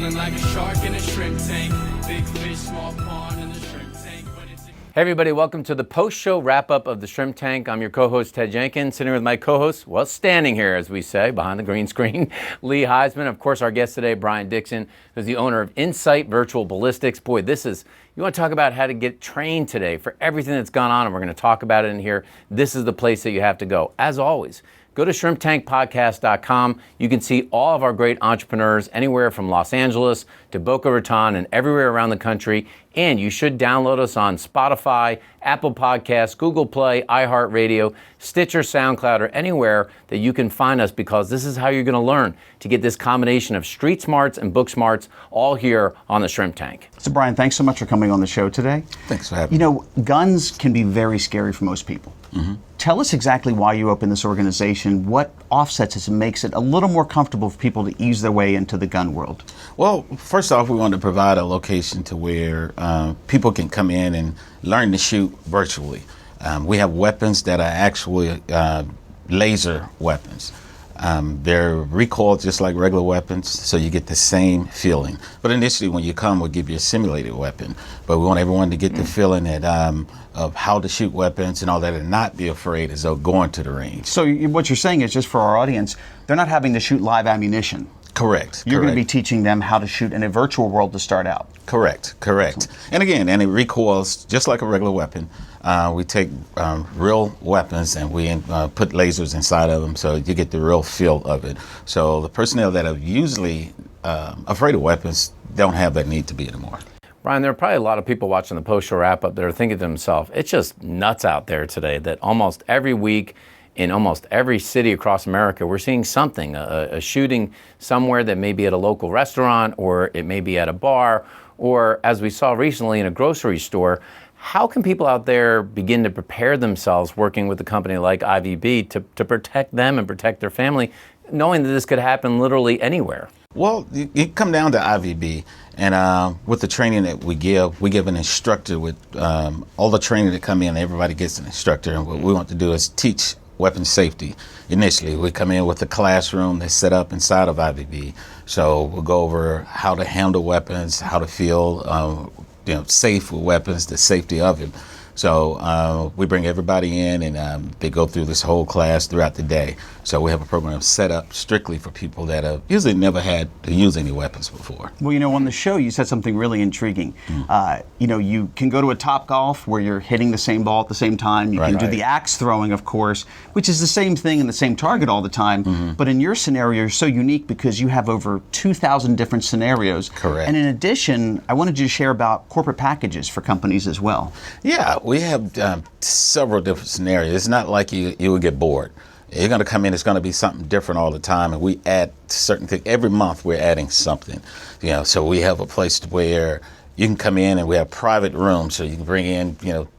feeling like a shark in a shrimp tank. Big fish, small pond in the shrimp tank. Hey everybody, welcome to the post-show wrap-up of the Shrimp Tank. I'm your co-host Ted Jenkins, sitting with my co-host, well, standing here, as we say, behind the green screen, Lee Heisman. Of course, our guest today, Brian Dixon, who's the owner of Insight Virtual Ballistics. Boy, you want to talk about how to get trained today for everything that's gone on, and we're going to talk about it in here. This is the place that you have to go. As always, go to shrimptankpodcast.com. You can see all of our great entrepreneurs anywhere from Los Angeles to Boca Raton and everywhere around the country. And you should download us on Spotify, Apple Podcasts, Google Play, iHeartRadio, Stitcher, SoundCloud, or anywhere that you can find us, because this is how you're going to learn to get this combination of street smarts and book smarts all here on the Shrimp Tank. So Brian, thanks so much for coming on the show today. Thanks for having me. You know, guns can be very scary for most people. Mm-hmm. Tell us exactly why you opened this organization, what offsets it and makes it a little more comfortable for people to ease their way into the gun world. Well, first off, we want to provide a location to where people can come in and learn to shoot virtually. We have weapons that are actually laser weapons. They're recoiled just like regular weapons, so you get the same feeling. But initially, when you come, we'll give you a simulated weapon. But we want everyone to get the feeling that of how to shoot weapons and all that, and not be afraid as though going to the range. So what you're saying is, just for our audience, they're not having to shoot live ammunition. Correct. You're going to be teaching them how to shoot in a virtual world to start out. Correct. And again, it recoils just like a regular weapon. We take real weapons and we put lasers inside of them, so you get the real feel of it. So the personnel that are usually afraid of weapons don't have that need to be anymore. Brian, there are probably a lot of people watching the post-show wrap-up that are thinking to themselves, it's just nuts out there today that almost every week in almost every city across America, we're seeing something, a shooting somewhere that may be at a local restaurant, or it may be at a bar, or as we saw recently in a grocery store. How can people out there begin to prepare themselves working with a company like IVB to protect them and protect their family, knowing that this could happen literally anywhere? Well, you come down to IVB, and with the training that we give an instructor with all the training that come in, everybody gets an instructor, and what we want to do is teach weapon safety. Initially, we come in with a classroom that's set up inside of IVB. So we'll go over how to handle weapons, how to feel safe with weapons, the safety of it. So we bring everybody in, and they go through this whole class throughout the day. So we have a program set up strictly for people that have usually never had to use any weapons before. Well, on the show you said something really intriguing. You can go to a Topgolf where you're hitting the same ball at the same time. You can do the axe throwing, of course, which is the same thing and the same target all the time. Mm-hmm. But in your scenario, you're so unique because you have over 2,000 different scenarios. Correct. And in addition, I wanted you to share about corporate packages for companies as well. Yeah, we have several different scenarios. It's not like you would get bored. You're going to come in, it's going to be something different all the time, and we add certain things. Every month we're adding something. So we have a place where you can come in and we have private rooms, so you can bring in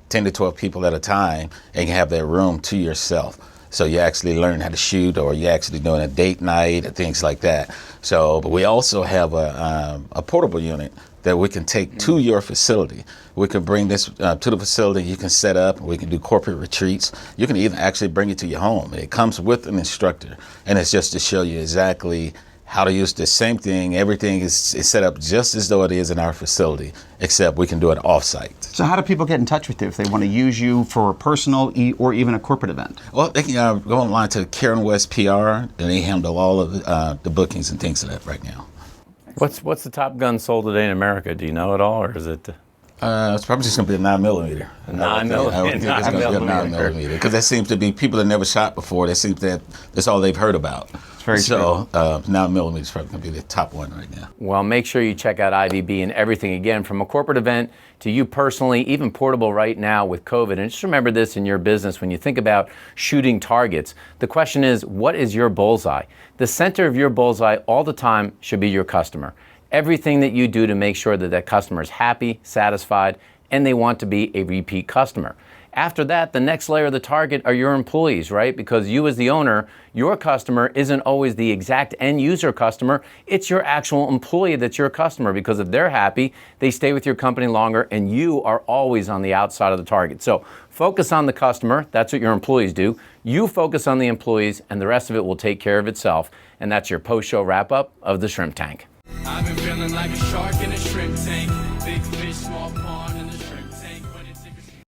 10 to 12 people at a time, and you have that room to yourself. So you actually learn how to shoot, or you're actually doing a date night and things like that. So, but we also have a portable unit that we can take to your facility. We can bring this to the facility. You can set up. We can do corporate retreats. You can even actually bring it to your home. It comes with an instructor, and it's just to show you exactly how to use the same thing. Everything is set up just as though it is in our facility, except we can do it off-site. So how do people get in touch with you if they want to use you for a personal or even a corporate event? Well, they can go online to Karen West PR, and they handle all of the bookings and things of that right now. What's the top gun sold today in America? Do you know it all, or is it? It's probably just going to be a 9mm. I would think it's going to be a 9mm, because that seems to be people that never shot before. That seems that's all they've heard about. It's very true. 9mm is probably going to be the top one right now. Well, make sure you check out IVB and everything, again, from a corporate event to you personally, even portable right now with COVID. And just remember this in your business when you think about shooting targets. The question is, what is your bullseye? The center of your bullseye all the time should be your customer. Everything that you do to make sure that customer is happy, satisfied, and they want to be a repeat customer. After that, the next layer of the target are your employees, right? Because you as the owner, your customer isn't always the exact end user customer. It's your actual employee that's your customer, because if they're happy, they stay with your company longer, and you are always on the outside of the target. So focus on the customer. That's what your employees do. You focus on the employees, and the rest of it will take care of itself. And that's your post-show wrap-up of the Shrimp Tank. I've been feeling like a shark in a shrimp tank. Big fish, small pond in the shrimp